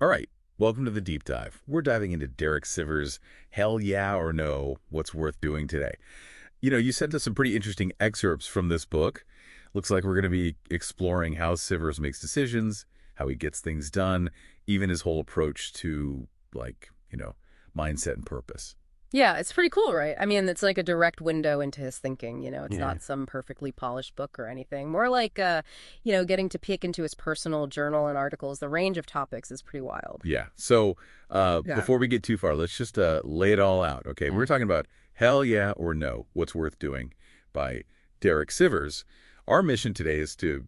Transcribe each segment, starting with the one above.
All right, welcome to the deep dive. We're diving into Derek Sivers' Hell Yeah or No, What's Worth Doing Today. You sent us some pretty interesting excerpts from this book. Looks like we're going to be exploring how Sivers makes decisions, how he gets things done, even his whole approach to, mindset and purpose. Yeah, it's pretty cool, right? I mean, it's like a direct window into his thinking, It's Yeah. not some perfectly polished book or anything. More like, getting to peek into his personal journal and articles. The range of topics is pretty wild. Yeah. So Yeah. before we get too far, let's just lay it all out. Okay. We're talking about Hell Yeah or No, What's Worth Doing by Derek Sivers. Our mission today is to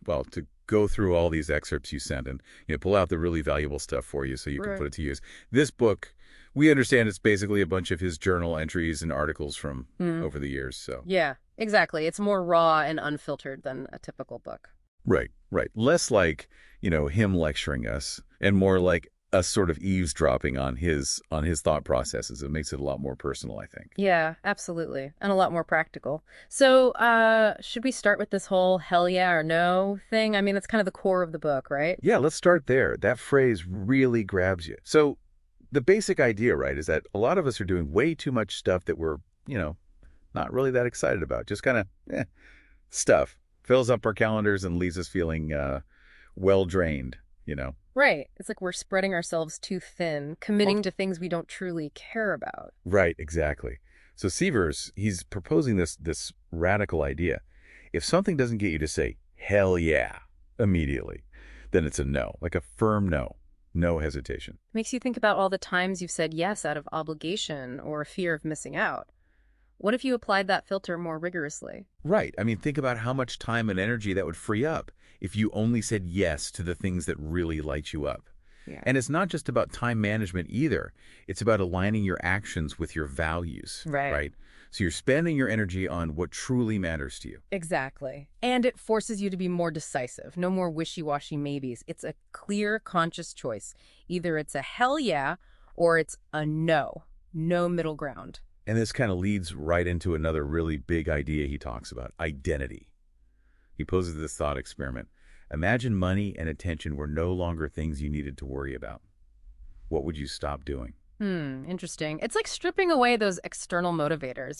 go through all these excerpts you sent and pull out the really valuable stuff for you so you can Right. put it to use. This book, we understand it's basically a bunch of his journal entries and articles from Mm. over the years. So Yeah, exactly. It's more raw and unfiltered than a typical book. right, right. Less like, him lecturing us and more like us sort of eavesdropping on his thought processes. It makes it a lot more personal, I think. Yeah, absolutely. And a lot more practical. So, should we start with this whole hell yeah or no thing? I mean, that's kind of the core of the book, right? Yeah, let's start there. That phrase really grabs you. So the basic idea, right, is that a lot of us are doing way too much stuff that we're, not really that excited about. Just kind of stuff. Fills up our calendars and leaves us feeling well drained. Right. It's like we're spreading ourselves too thin, committing to things we don't truly care about. Right, exactly. So Sievers, he's proposing this radical idea. If something doesn't get you to say, hell yeah, immediately, then it's a no, like a firm no. No hesitation. Makes you think about all the times you've said yes out of obligation or fear of missing out. What if you applied that filter more rigorously? Right. I mean, think about how much time and energy that would free up if you only said yes to the things that really light you up. Yeah. And it's not just about time management either. It's about aligning your actions with your values, Right. right? So you're spending your energy on what truly matters to you. Exactly. And it forces you to be more decisive. No more wishy-washy maybes. It's a clear, conscious choice. Either it's a hell yeah or it's a no. No middle ground. And this kind of leads right into another really big idea he talks about, identity. He poses this thought experiment. Imagine money and attention were no longer things you needed to worry about. What would you stop doing? Interesting. It's like stripping away those external motivators,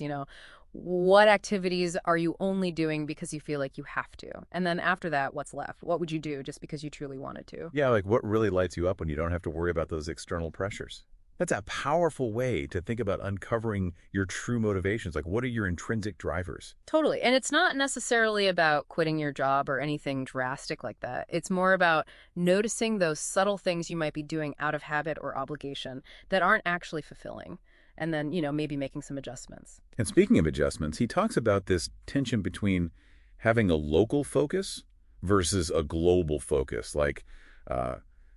What activities are you only doing because you feel like you have to? And then after that, what's left? What would you do just because you truly wanted to? Yeah, like what really lights you up when you don't have to worry about those external pressures? That's a powerful way to think about uncovering your true motivations. Like, what are your intrinsic drivers? Totally. And it's not necessarily about quitting your job or anything drastic like that. It's more about noticing those subtle things you might be doing out of habit or obligation that aren't actually fulfilling. And then, maybe making some adjustments. And speaking of adjustments, he talks about this tension between having a local focus versus a global focus, like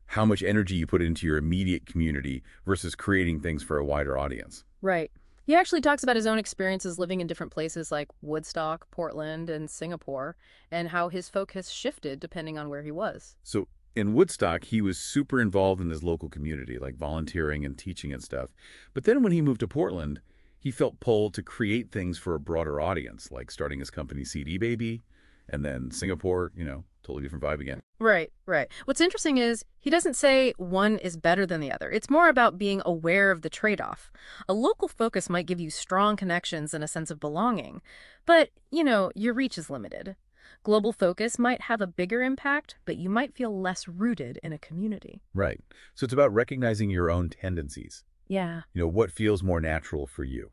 how much energy you put into your immediate community versus creating things for a wider audience. Right. He actually talks about his own experiences living in different places like Woodstock, Portland, and Singapore, and how his focus shifted depending on where he was. So in Woodstock, he was super involved in his local community, like volunteering and teaching and stuff. But then when he moved to Portland, he felt pulled to create things for a broader audience, like starting his company CD Baby, and then Singapore, totally different vibe again. Right, right. What's interesting is he doesn't say one is better than the other. It's more about being aware of the trade-off. A local focus might give you strong connections and a sense of belonging, but, your reach is limited. Global focus might have a bigger impact, but you might feel less rooted in a community. Right. So it's about recognizing your own tendencies. Yeah. What feels more natural for you,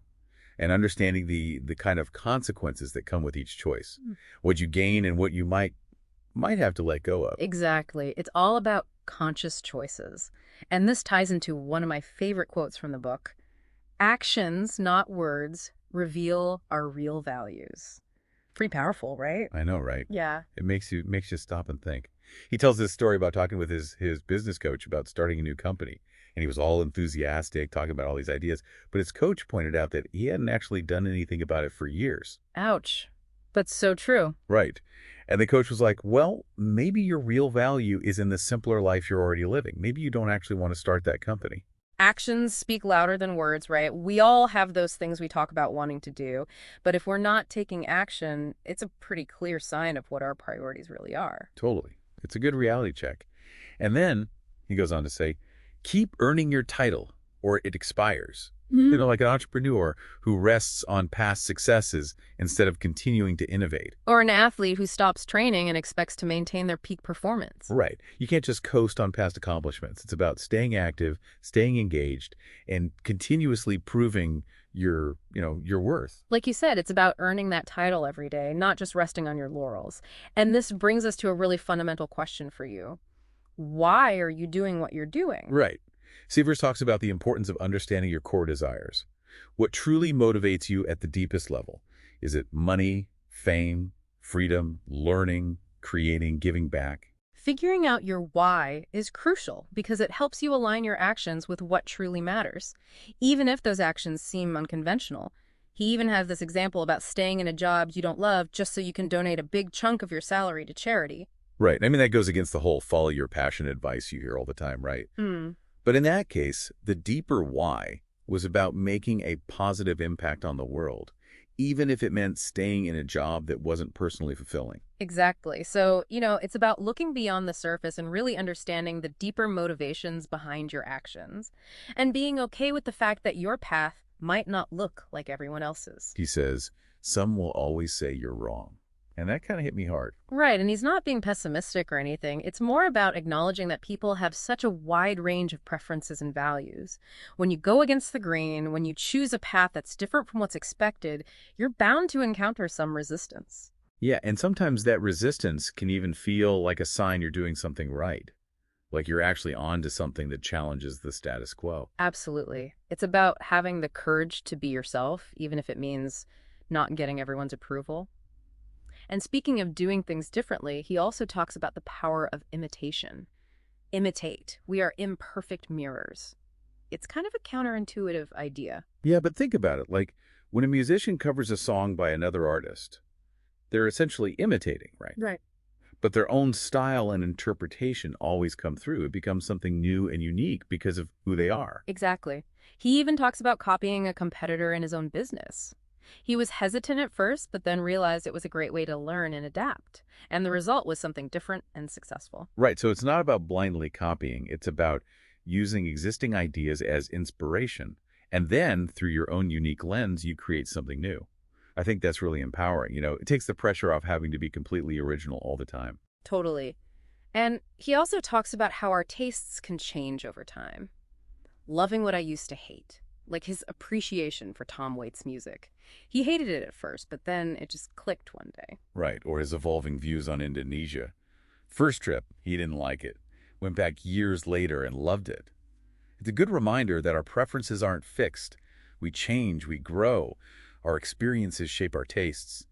and understanding the kind of consequences that come with each choice, what you gain and what you might have to let go of. Exactly. It's all about conscious choices. And this ties into one of my favorite quotes from the book. Actions, not words, reveal our real values. Pretty powerful, right? I know, right? Yeah. It makes you stop and think. He tells this story about talking with his business coach about starting a new company. And he was all enthusiastic, talking about all these ideas. But his coach pointed out that he hadn't actually done anything about it for years. Ouch. But so true. Right. And the coach was like, well, maybe your real value is in the simpler life you're already living. Maybe you don't actually want to start that company. Actions speak louder than words, right? We all have those things we talk about wanting to do. But if we're not taking action, it's a pretty clear sign of what our priorities really are. Totally. It's a good reality check. And then he goes on to say, Keep earning your title or it expires. Mhm. Like an entrepreneur who rests on past successes instead of continuing to innovate. Or an athlete who stops training and expects to maintain their peak performance. Right. You can't just coast on past accomplishments. It's about staying active, staying engaged, and continuously proving your worth. Like you said, it's about earning that title every day, not just resting on your laurels. And this brings us to a really fundamental question for you. Why are you doing what you're doing? Right. Sivers talks about the importance of understanding your core desires. What truly motivates you at the deepest level? Is it money, fame, freedom, learning, creating, giving back? Figuring out your why is crucial because it helps you align your actions with what truly matters, even if those actions seem unconventional. He even has this example about staying in a job you don't love just so you can donate a big chunk of your salary to charity. Right. I mean, that goes against the whole follow your passion advice you hear all the time, right? Hmm. But in that case, the deeper why was about making a positive impact on the world, even if it meant staying in a job that wasn't personally fulfilling. Exactly. So, it's about looking beyond the surface and really understanding the deeper motivations behind your actions and being okay with the fact that your path might not look like everyone else's. He says, some will always say you're wrong. And that kind of hit me hard. Right, and he's not being pessimistic or anything. It's more about acknowledging that people have such a wide range of preferences and values. When you go against the grain, when you choose a path that's different from what's expected, you're bound to encounter some resistance. Yeah, and sometimes that resistance can even feel like a sign you're doing something right, like you're actually on to something that challenges the status quo. Absolutely. It's about having the courage to be yourself, even if it means not getting everyone's approval. And speaking of doing things differently, he also talks about the power of imitation. Imitate. We are imperfect mirrors. It's kind of a counterintuitive idea. Yeah, but think about it. Like when a musician covers a song by another artist, they're essentially imitating, right? Right. But their own style and interpretation always come through. It becomes something new and unique because of who they are. Exactly. He even talks about copying a competitor in his own business. He was hesitant at first, but then realized it was a great way to learn and adapt. And the result was something different and successful. Right, so it's not about blindly copying. It's about using existing ideas as inspiration. And then, through your own unique lens, you create something new. I think that's really empowering. It takes the pressure off having to be completely original all the time. Totally. And he also talks about how our tastes can change over time. Loving what I used to hate, like his appreciation for Tom Waits' music. He hated it at first, but then it just clicked one day. Right, or his evolving views on Indonesia. First trip, he didn't like it. Went back years later and loved it. It's a good reminder that our preferences aren't fixed. We change, we grow. Our experiences shape our tastes.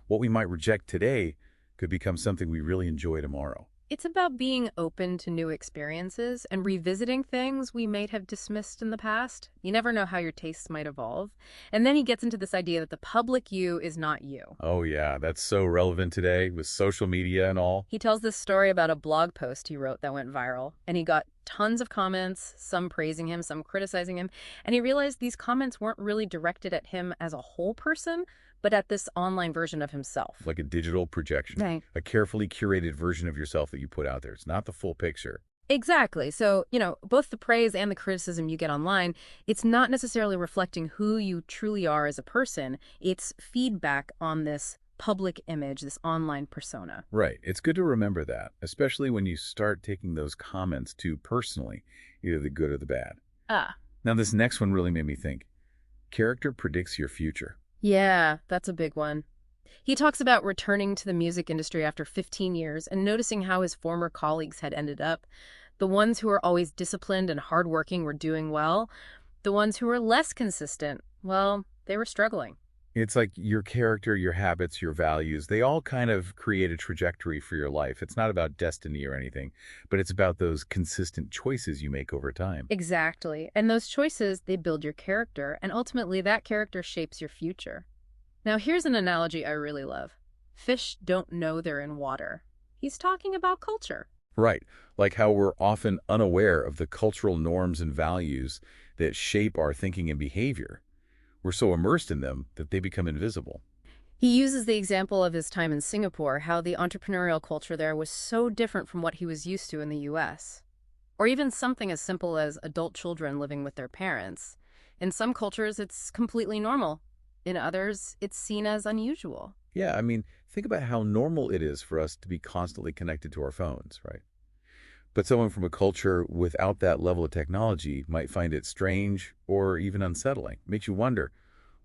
What we might reject today could become something we really enjoy tomorrow. It's about being open to new experiences and revisiting things we might have dismissed in the past. You never know how your tastes might evolve. And then he gets into this idea that the public you is not you. Oh yeah, that's so relevant today with social media and all. He tells this story about a blog post he wrote that went viral, and he got tons of comments, some praising him, some criticizing him, and he realized these comments weren't really directed at him as a whole person, but at this online version of himself. Like a digital projection. Right. A carefully curated version of yourself that you put out there. It's not the full picture. Exactly. So, both the praise and the criticism you get online, it's not necessarily reflecting who you truly are as a person. It's feedback on this public image, this online persona. Right. It's good to remember that, especially when you start taking those comments too personally, either the good or the bad. Ah. Now, this next one really made me think. Character predicts your future. Yeah, that's a big one. He talks about returning to the music industry after 15 years and noticing how his former colleagues had ended up. The ones who were always disciplined and hardworking were doing well. The ones who were less consistent, well, they were struggling. It's like your character, your habits, your values, they all kind of create a trajectory for your life. It's not about destiny or anything, but it's about those consistent choices you make over time. Exactly. And those choices, they build your character, and ultimately that character shapes your future. Now, here's an analogy I really love. Fish don't know they're in water. He's talking about culture. Right. Like how we're often unaware of the cultural norms and values that shape our thinking and behavior. We're so immersed in them that they become invisible. He uses the example of his time in Singapore, how the entrepreneurial culture there was so different from what he was used to in the US. Or even something as simple as adult children living with their parents. In some cultures, it's completely normal. In others, it's seen as unusual. Yeah, I mean, think about how normal it is for us to be constantly connected to our phones, right? But someone from a culture without that level of technology might find it strange or even unsettling. Makes you wonder,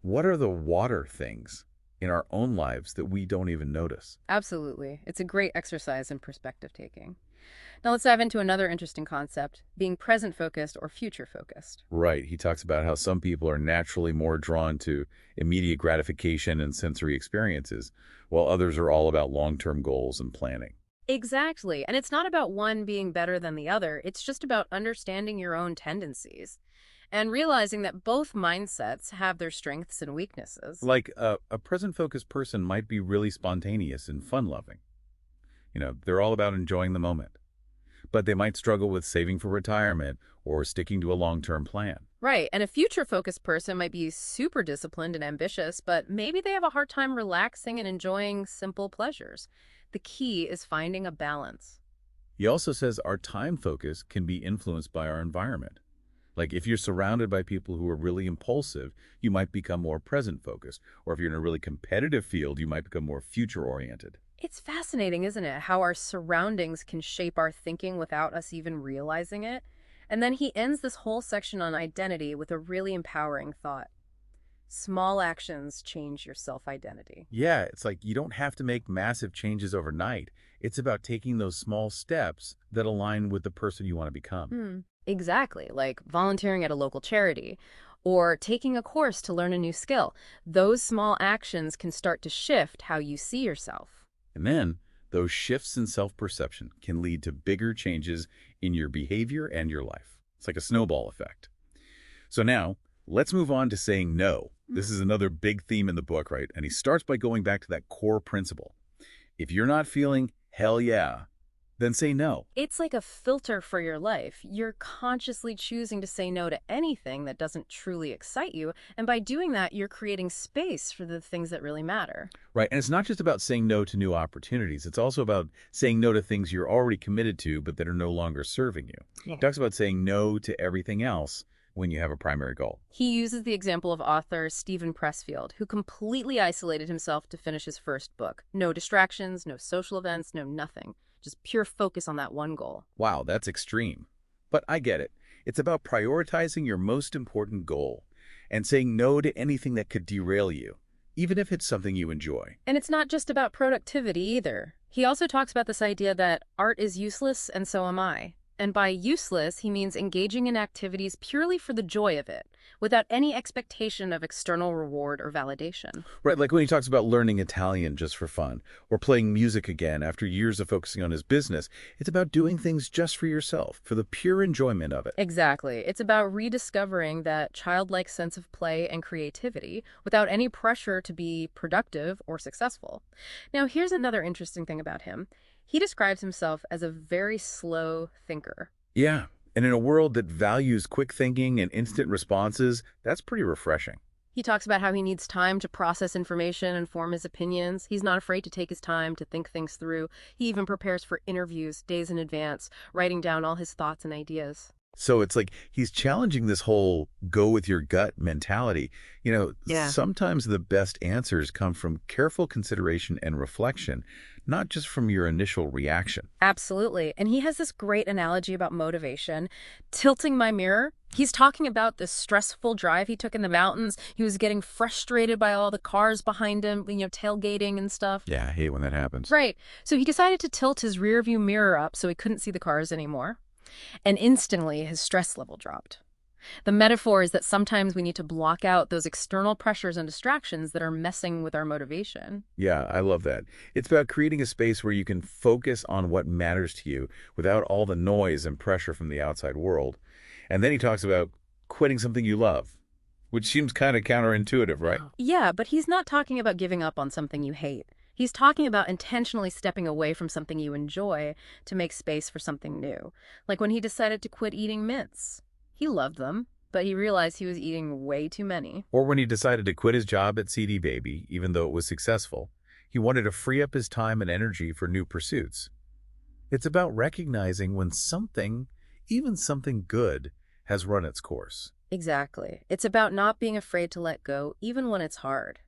what are the water things in our own lives that we don't even notice? Absolutely. It's a great exercise in perspective taking. Now let's dive into another interesting concept, being present focused or future focused. Right. He talks about how some people are naturally more drawn to immediate gratification and sensory experiences, while others are all about long-term goals and planning. Exactly. And it's not about one being better than the other. It's just about understanding your own tendencies and realizing that both mindsets have their strengths and weaknesses. Like a present-focused person might be really spontaneous and fun-loving. They're all about enjoying the moment. But they might struggle with saving for retirement or sticking to a long-term plan. Right. And a future focused person might be super disciplined and ambitious, but maybe they have a hard time relaxing and enjoying simple pleasures. The key is finding a balance. He also says our time focus can be influenced by our environment. Like if you're surrounded by people who are really impulsive, you might become more present-focused. Or if you're in a really competitive field, you might become more future-oriented. It's fascinating, isn't it, how our surroundings can shape our thinking without us even realizing it? And then he ends this whole section on identity with a really empowering thought. Small actions change your self-identity. Yeah, it's like you don't have to make massive changes overnight. It's about taking those small steps that align with the person you want to become. Exactly, like volunteering at a local charity or taking a course to learn a new skill. Those small actions can start to shift how you see yourself. And then those shifts in self-perception can lead to bigger changes in your behavior and your life. It's like a snowball effect. So now, let's move on to saying no. This is another big theme in the book, right? And he starts by going back to that core principle. If you're not feeling hell yeah, then say no. It's like a filter for your life. You're consciously choosing to say no to anything that doesn't truly excite you, and by doing that, you're creating space for the things that really matter. Right, and it's not just about saying no to new opportunities. It's also about saying no to things you're already committed to, but that are no longer serving you. He talks about saying no to everything else when you have a primary goal. He uses the example of author Stephen Pressfield, who completely isolated himself to finish his first book. No distractions, no social events, no nothing. Just pure focus on that one goal. Wow, that's extreme. But I get it. It's about prioritizing your most important goal and saying no to anything that could derail you, even if it's something you enjoy. And it's not just about productivity either. He also talks about this idea that art is useless and so am I. And by useless, he means engaging in activities purely for the joy of it, without any expectation of external reward or validation. Right, like when he talks about learning Italian just for fun, or playing music again after years of focusing on his business. It's about doing things just for yourself, for the pure enjoyment of it. Exactly. It's about rediscovering that childlike sense of play and creativity without any pressure to be productive or successful. Now, here's another interesting thing about him. He describes himself as a very slow thinker. Yeah, and in a world that values quick thinking and instant responses, that's pretty refreshing. He talks about how he needs time to process information and form his opinions. He's not afraid to take his time to think things through. He even prepares for interviews days in advance, writing down all his thoughts and ideas. So it's like he's challenging this whole go with your gut mentality. Yeah. Sometimes the best answers come from careful consideration and reflection, not just from your initial reaction. Absolutely. And he has this great analogy about motivation. Tilting my mirror. He's talking about this stressful drive he took in the mountains. He was getting frustrated by all the cars behind him, tailgating and stuff. Yeah, I hate when that happens. Right. So he decided to tilt his rear view mirror up so he couldn't see the cars anymore. And instantly his stress level dropped. The metaphor is that sometimes we need to block out those external pressures and distractions that are messing with our motivation. Yeah, I love that. It's about creating a space where you can focus on what matters to you without all the noise and pressure from the outside world. And then he talks about quitting something you love, which seems kind of counterintuitive, right? Yeah, but he's not talking about giving up on something you hate. He's talking about intentionally stepping away from something you enjoy to make space for something new. Like when he decided to quit eating mints. He loved them, but he realized he was eating way too many. Or when he decided to quit his job at CD Baby, even though it was successful, he wanted to free up his time and energy for new pursuits. It's about recognizing when something even something good has run its course. Exactly. It's about not being afraid to let go, even when it's hard.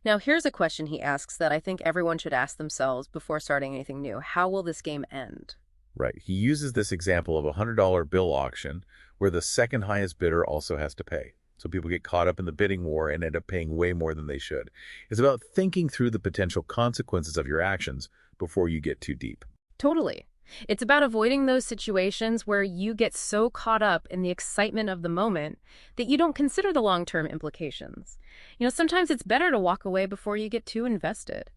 Now, here's a question he asks that I think everyone should ask themselves before starting anything new. How will this game end? Right. He uses this example of a $100 bill auction where the second highest bidder also has to pay. So people get caught up in the bidding war and end up paying way more than they should. It's about thinking through the potential consequences of your actions before you get too deep. Totally. It's about avoiding those situations where you get so caught up in the excitement of the moment that you don't consider the long-term implications. Sometimes it's better to walk away before you get too invested.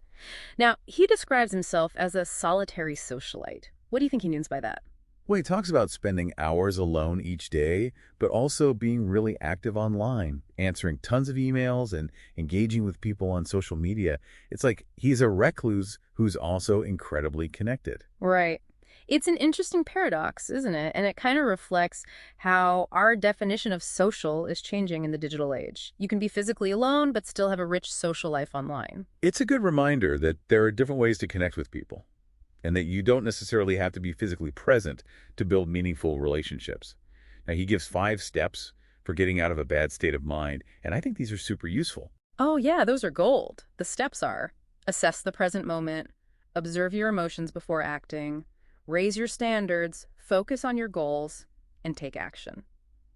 Now, he describes himself as a solitary socialite. What do you think he means by that? Well, he talks about spending hours alone each day, but also being really active online, answering tons of emails and engaging with people on social media. It's like he's a recluse who's also incredibly connected. Right. It's an interesting paradox, isn't it? And it kind of reflects how our definition of social is changing in the digital age. You can be physically alone, but still have a rich social life online. It's a good reminder that there are different ways to connect with people, and that you don't necessarily have to be physically present to build meaningful relationships. Now, he gives 5 steps for getting out of a bad state of mind, and I think these are super useful. Oh, yeah, those are gold. The steps are: assess the present moment, observe your emotions before acting, raise your standards, focus on your goals, and take action.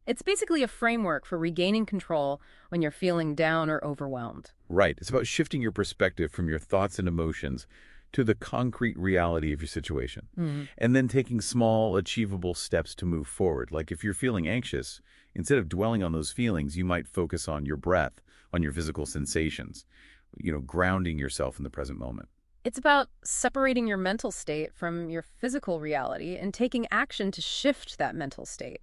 It's basically a framework for regaining control when you're feeling down or overwhelmed. Right. It's about shifting your perspective from your thoughts and emotions to the concrete reality of your situation, and then taking small, achievable steps to move forward. Like if you're feeling anxious, instead of dwelling on those feelings, you might focus on your breath, on your physical sensations, grounding yourself in the present moment. It's about separating your mental state from your physical reality and taking action to shift that mental state.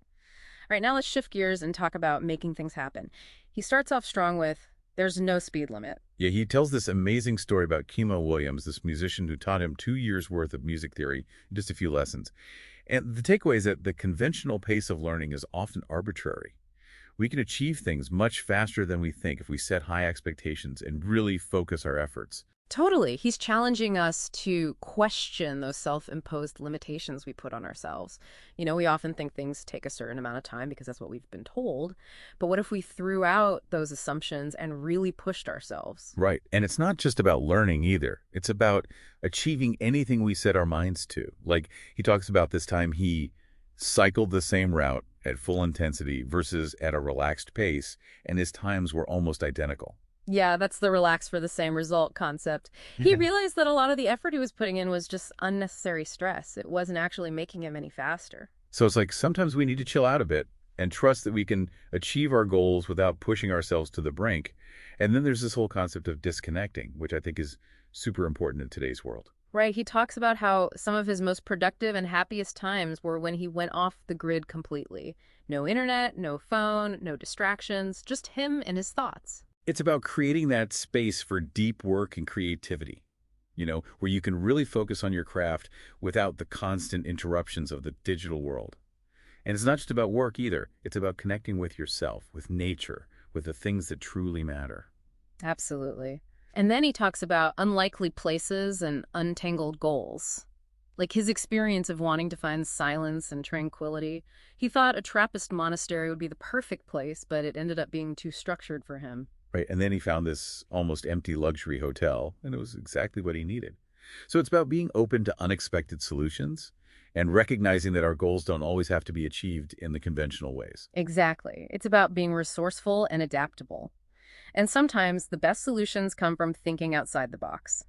All right, now let's shift gears and talk about making things happen. He starts off strong with, there's no speed limit. Yeah, he tells this amazing story about Kimo Williams, this musician who taught him 2 years' worth of music theory in just a few lessons. And the takeaway is that the conventional pace of learning is often arbitrary. We can achieve things much faster than we think if we set high expectations and really focus our efforts. Totally. He's challenging us to question those self-imposed limitations we put on ourselves. We often think things take a certain amount of time because that's what we've been told. But what if we threw out those assumptions and really pushed ourselves? Right. And it's not just about learning either. It's about achieving anything we set our minds to. Like he talks about this time he cycled the same route at full intensity versus at a relaxed pace, and his times were almost identical. Yeah, that's the relax for the same result concept. He realized that a lot of the effort he was putting in was just unnecessary stress. It wasn't actually making him any faster. So it's like sometimes we need to chill out a bit and trust that we can achieve our goals without pushing ourselves to the brink. And then there's this whole concept of disconnecting, which I think is super important in today's world. Right, he talks about how some of his most productive and happiest times were when he went off the grid completely. No internet, no phone, no distractions, just him and his thoughts. It's about creating that space for deep work and creativity, where you can really focus on your craft without the constant interruptions of the digital world. And it's not just about work either. It's about connecting with yourself, with nature, with the things that truly matter. Absolutely. And then he talks about unlikely places and untangled goals. Like his experience of wanting to find silence and tranquility. He thought a Trappist monastery would be the perfect place, but it ended up being too structured for him. Right. And then he found this almost empty luxury hotel, and it was exactly what he needed. So it's about being open to unexpected solutions and recognizing that our goals don't always have to be achieved in the conventional ways. Exactly. It's about being resourceful and adaptable. And sometimes the best solutions come from thinking outside the box.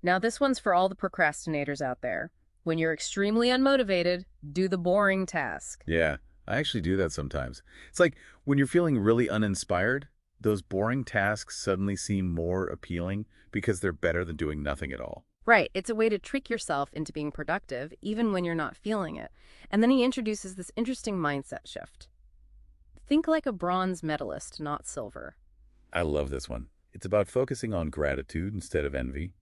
Now, this one's for all the procrastinators out there. When you're extremely unmotivated, do the boring task. Yeah, I actually do that sometimes. It's like when you're feeling really uninspired, those boring tasks suddenly seem more appealing because they're better than doing nothing at all. Right. It's a way to trick yourself into being productive, even when you're not feeling it. And then he introduces this interesting mindset shift. Think like a bronze medalist, not silver. I love this one. It's about focusing on gratitude instead of envy.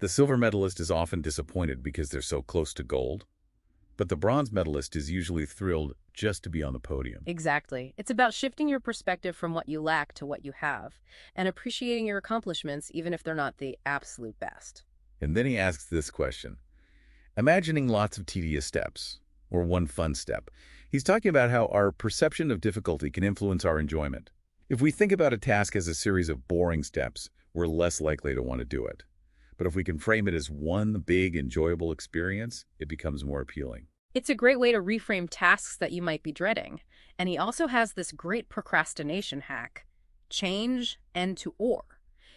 The silver medalist is often disappointed because they're so close to gold, but the bronze medalist is usually thrilled just to be on the podium. Exactly. It's about shifting your perspective from what you lack to what you have, and appreciating your accomplishments even if they're not the absolute best. And then he asks this question. Imagining lots of tedious steps, or one fun step. He's talking about how our perception of difficulty can influence our enjoyment. If we think about a task as a series of boring steps, we're less likely to want to do it. But if we can frame it as one big, enjoyable experience, it becomes more appealing. It's a great way to reframe tasks that you might be dreading. And he also has this great procrastination hack: change end to or.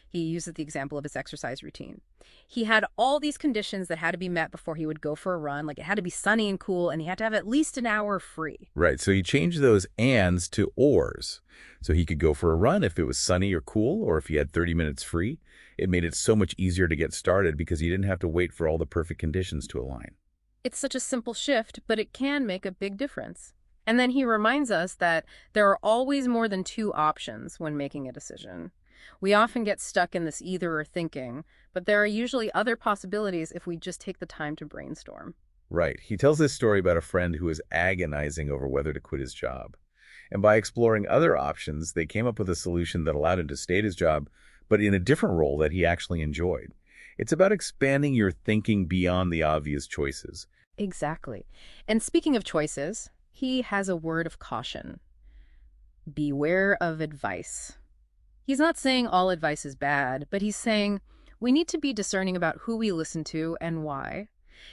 He uses the example of his exercise routine. He had all these conditions that had to be met before he would go for a run. Like, it had to be sunny and cool, and he had to have at least an hour free. Right, so he changed those ands to ors. So he could go for a run if it was sunny or cool, or if he had 30 minutes free. It made it so much easier to get started because he didn't have to wait for all the perfect conditions to align. It's such a simple shift, but it can make a big difference. And then he reminds us that there are always more than two options when making a decision. We often get stuck in this either or thinking, but there are usually other possibilities if we just take the time to brainstorm. Right. He tells this story about a friend who was agonizing over whether to quit his job. And by exploring other options, they came up with a solution that allowed him to stay at his job, but in a different role that he actually enjoyed. It's about expanding your thinking beyond the obvious choices. Exactly. And speaking of choices, he has a word of caution. Beware of advice. He's not saying all advice is bad, but he's saying we need to be discerning about who we listen to and why.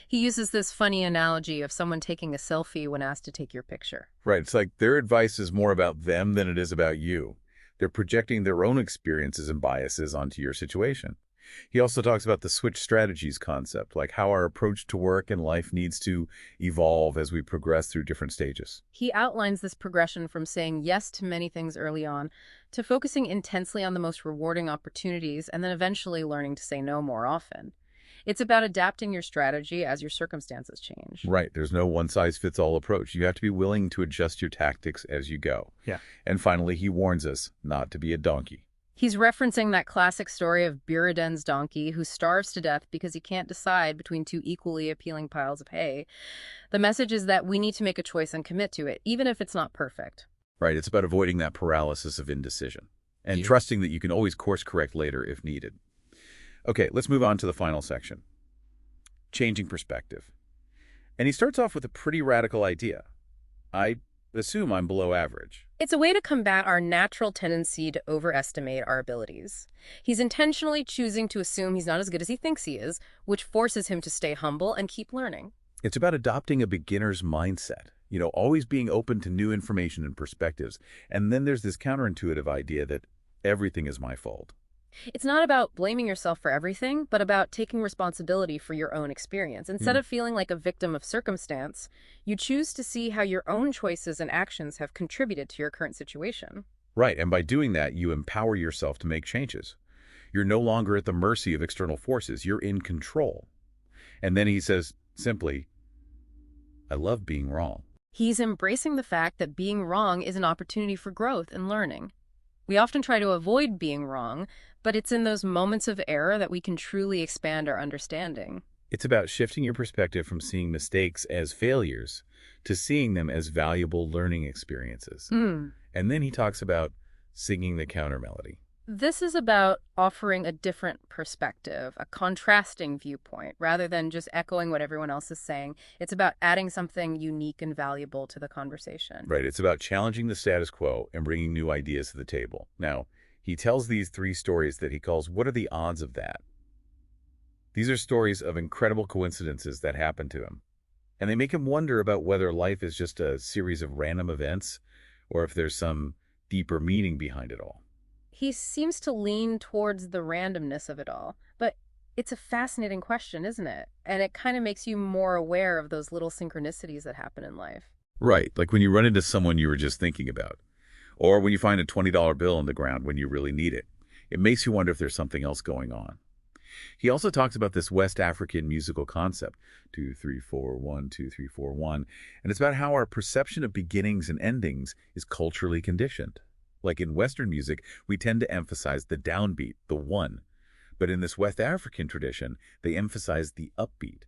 He uses this funny analogy of someone taking a selfie when asked to take your picture. Right. It's like their advice is more about them than it is about you. They're projecting their own experiences and biases onto your situation. He also talks about the switch strategies concept, like how our approach to work and life needs to evolve as we progress through different stages. He outlines this progression from saying yes to many things early on to focusing intensely on the most rewarding opportunities and then eventually learning to say no more often. It's about adapting your strategy as your circumstances change. Right. There's no one-size-fits-all approach. You have to be willing to adjust your tactics as you go. Yeah. And finally, he warns us not to be a donkey. He's referencing that classic story of Buridan's donkey who starves to death because he can't decide between two equally appealing piles of hay. The message is that we need to make a choice and commit to it, even if it's not perfect. Right. It's about avoiding that paralysis of indecision and trusting that you can always course correct later if needed. Okay, let's move on to the final section. Changing perspective. And he starts off with a pretty radical idea. I assume I'm below average. It's a way to combat our natural tendency to overestimate our abilities. He's intentionally choosing to assume he's not as good as he thinks he is, which forces him to stay humble and keep learning. It's about adopting a beginner's mindset, always being open to new information and perspectives. And then there's this counterintuitive idea that everything is my fault. It's not about blaming yourself for everything, but about taking responsibility for your own experience. Instead of feeling like a victim of circumstance, you choose to see how your own choices and actions have contributed to your current situation. Right, and by doing that, you empower yourself to make changes. You're no longer at the mercy of external forces. You're in control. And then he says, simply, I love being wrong. He's embracing the fact that being wrong is an opportunity for growth and learning. We often try to avoid being wrong, but it's in those moments of error that we can truly expand our understanding. It's about shifting your perspective from seeing mistakes as failures to seeing them as valuable learning experiences. And then he talks about singing the counter melody. This is about offering a different perspective, a contrasting viewpoint, rather than just echoing what everyone else is saying. It's about adding something unique and valuable to the conversation. Right. It's about challenging the status quo and bringing new ideas to the table. Now, he tells these three stories that he calls, what are the odds of that? These are stories of incredible coincidences that happen to him. And they make him wonder about whether life is just a series of random events or if there's some deeper meaning behind it all. He seems to lean towards the randomness of it all, but it's a fascinating question, isn't it? And it kind of makes you more aware of those little synchronicities that happen in life. Right, like when you run into someone you were just thinking about, or when you find a $20 bill on the ground when you really need it. It makes you wonder if there's something else going on. He also talks about this West African musical concept, 2, 3, 4, 1, 2, 3, 4, 1, and it's about how our perception of beginnings and endings is culturally conditioned. Like in Western music, we tend to emphasize the downbeat, the 1. But in this West African tradition, they emphasize the upbeat,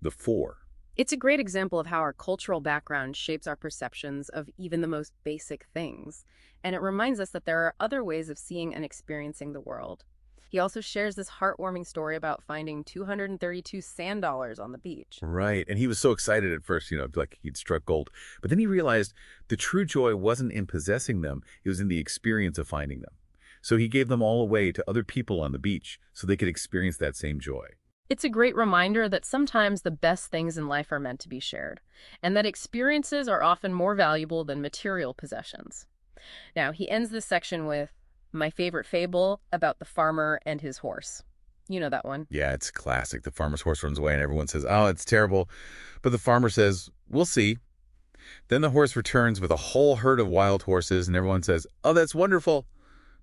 the 4. It's a great example of how our cultural background shapes our perceptions of even the most basic things. And it reminds us that there are other ways of seeing and experiencing the world. He also shares this heartwarming story about finding 232 sand dollars on the beach. Right. And he was so excited at first, like he'd struck gold. But then he realized the true joy wasn't in possessing them, it was in the experience of finding them. So he gave them all away to other people on the beach so they could experience that same joy. It's a great reminder that sometimes the best things in life are meant to be shared, and that experiences are often more valuable than material possessions. Now, he ends this section with my favorite fable about the farmer and his horse. You know that one. Yeah, it's classic. The farmer's horse runs away and everyone says, oh, it's terrible. But the farmer says, we'll see. Then the horse returns with a whole herd of wild horses and everyone says, oh, that's wonderful.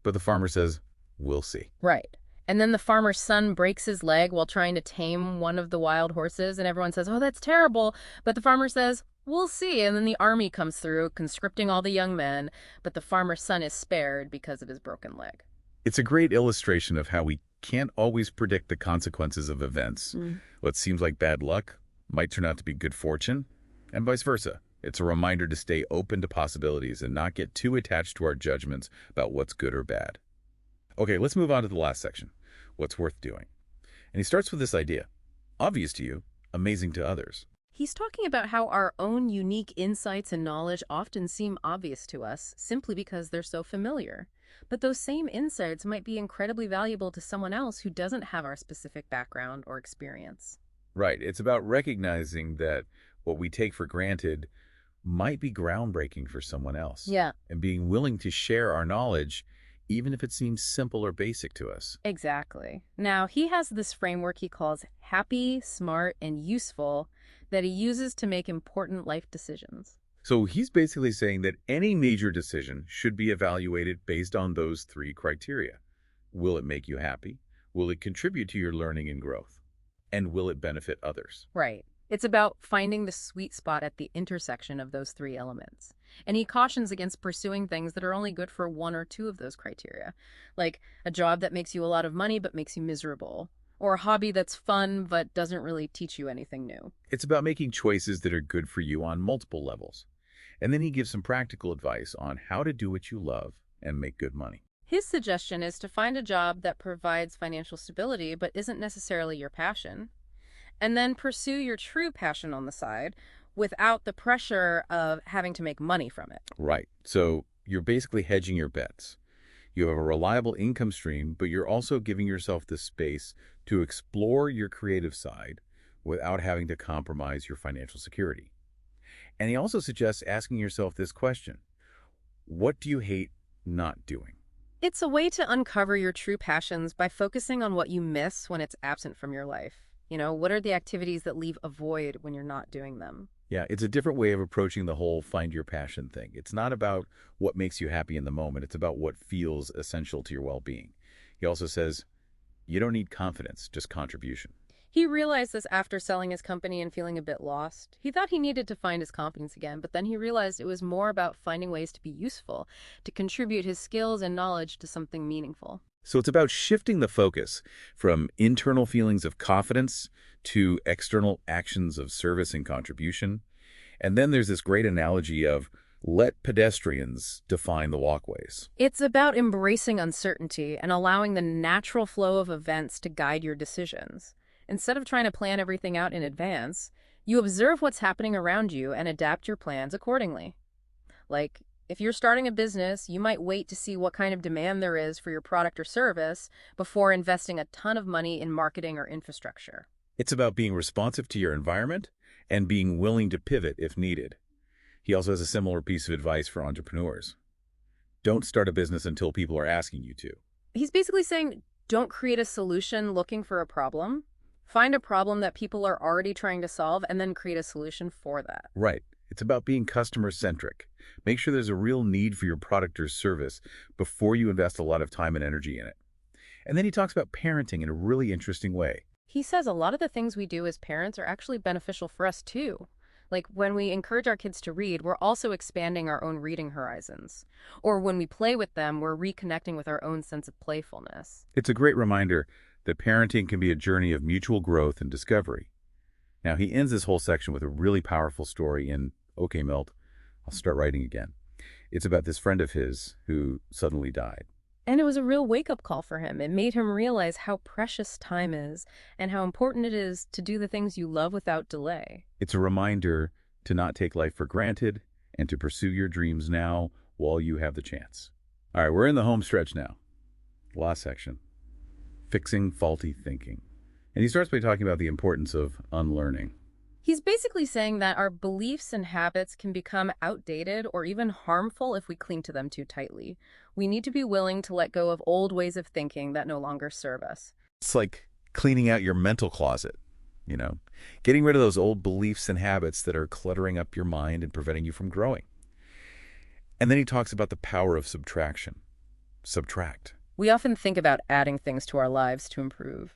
But the farmer says, we'll see. Right. And then the farmer's son breaks his leg while trying to tame one of the wild horses, and everyone says, oh, that's terrible. But the farmer says, we'll see. And then the army comes through, conscripting all the young men, but the farmer's son is spared because of his broken leg. It's a great illustration of how we can't always predict the consequences of events. What seems like bad luck might turn out to be good fortune, and vice versa. It's a reminder to stay open to possibilities and not get too attached to our judgments about what's good or bad. Okay, let's move on to the last section, what's worth doing. And he starts with this idea, obvious to you, amazing to others. He's talking about how our own unique insights and knowledge often seem obvious to us simply because they're so familiar. But those same insights might be incredibly valuable to someone else who doesn't have our specific background or experience. Right, it's about recognizing that what we take for granted might be groundbreaking for someone else. Yeah, And being willing to share our knowledge even if it seems simple or basic to us. exactly. Now, he has this framework he calls happy, smart, and useful that he uses to make important life decisions. So he's basically saying that any major decision should be evaluated based on those three criteria. Will it make you happy? Will it contribute to your learning and growth? And will it benefit others? Right. It's about finding the sweet spot at the intersection of those three elements. And he cautions against pursuing things that are only good for one or two of those criteria, like a job that makes you a lot of money but makes you miserable, or a hobby that's fun but doesn't really teach you anything new. It's about making choices that are good for you on multiple levels. And then he gives some practical advice on how to do what you love and make good money. His suggestion is to find a job that provides financial stability but isn't necessarily your passion, and then pursue your true passion on the side without the pressure of having to make money from it. Right. So you're basically hedging your bets. You have a reliable income stream, but you're also giving yourself the space to explore your creative side without having to compromise your financial security. And he also suggests asking yourself this question: what do you hate not doing? It's a way to uncover your true passions by focusing on what you miss when it's absent from your life. What are the activities that leave a void when you're not doing them? Yeah, it's a different way of approaching the whole find your passion thing. It's not about what makes you happy in the moment. It's about what feels essential to your well-being. He also says, you don't need confidence, just contribution. He realized this after selling his company and feeling a bit lost. He thought he needed to find his confidence again, but then he realized it was more about finding ways to be useful, to contribute his skills and knowledge to something meaningful. So it's about shifting the focus from internal feelings of confidence to external actions of service and contribution. And then there's this great analogy of let pedestrians define the walkways. It's about embracing uncertainty and allowing the natural flow of events to guide your decisions. Instead of trying to plan everything out in advance, you observe what's happening around you and adapt your plans accordingly. Like, if you're starting a business, you might wait to see what kind of demand there is for your product or service before investing a ton of money in marketing or infrastructure. It's about being responsive to your environment and being willing to pivot if needed. He also has a similar piece of advice for entrepreneurs. Don't start a business until people are asking you to. He's basically saying, don't create a solution looking for a problem. Find a problem that people are already trying to solve and then create a solution for that. Right. It's about being customer-centric. Make sure there's a real need for your product or service before you invest a lot of time and energy in it. And then he talks about parenting in a really interesting way. He says a lot of the things we do as parents are actually beneficial for us too. Like when we encourage our kids to read, we're also expanding our own reading horizons. Or when we play with them, we're reconnecting with our own sense of playfulness. It's a great reminder that parenting can be a journey of mutual growth and discovery. Now, he ends this whole section with a really powerful story in, okay, Milt, I'll start writing again. It's about this friend of his who suddenly died. And it was a real wake-up call for him. It made him realize how precious time is and how important it is to do the things you love without delay. It's a reminder to not take life for granted and to pursue your dreams now while you have the chance. All right, we're in the home stretch now. Last section, fixing faulty thinking. And he starts by talking about the importance of unlearning. He's basically saying that our beliefs and habits can become outdated or even harmful if we cling to them too tightly. We need to be willing to let go of old ways of thinking that no longer serve us. It's like cleaning out your mental closet, getting rid of those old beliefs and habits that are cluttering up your mind and preventing you from growing. And then he talks about the power of subtraction. Subtract. We often think about adding things to our lives to improve.